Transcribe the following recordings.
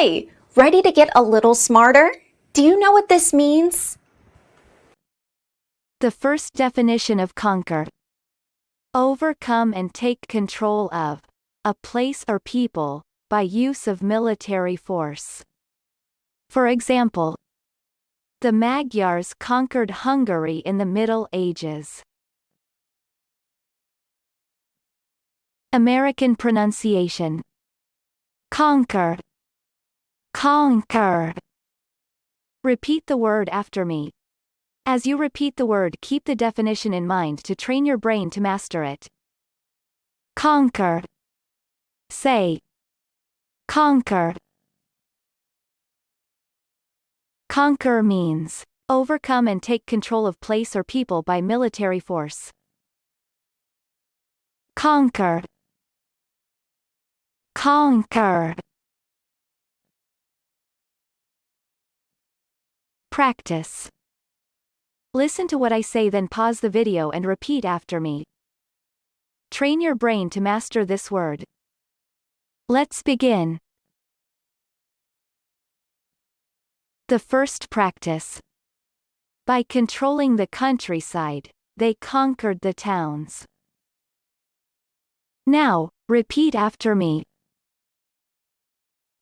Hi, ready to get a little smarter? Do you know what this means? The first definition of conquer. Overcome and take control of a place or people by use of military force. For example, the Magyars conquered Hungary in the Middle Ages. American pronunciation. Conquer. Conquer. Repeat the word after me. As you repeat the word, keep the definition in mind to train your brain to master it. Conquer. Say. Conquer. Conquer means overcome and take control of place or people by military force. Conquer. Conquer. Practice. Listen to what I say, then pause the video and repeat after me. Train your brain to master this word. Let's begin. The first practice. By controlling the countryside, they conquered the towns. Now, repeat after me.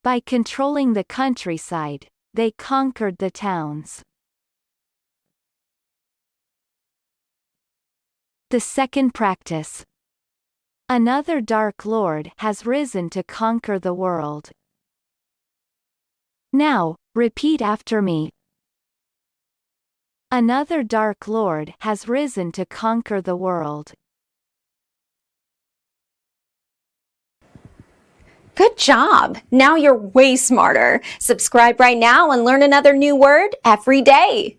By controlling the countryside, they conquered the towns. The second practice. Another dark lord has risen to conquer the world. Now, repeat after me. Another dark lord has risen to conquer the world. Good job! Now you're way smarter. Subscribe right now and learn another new word every day.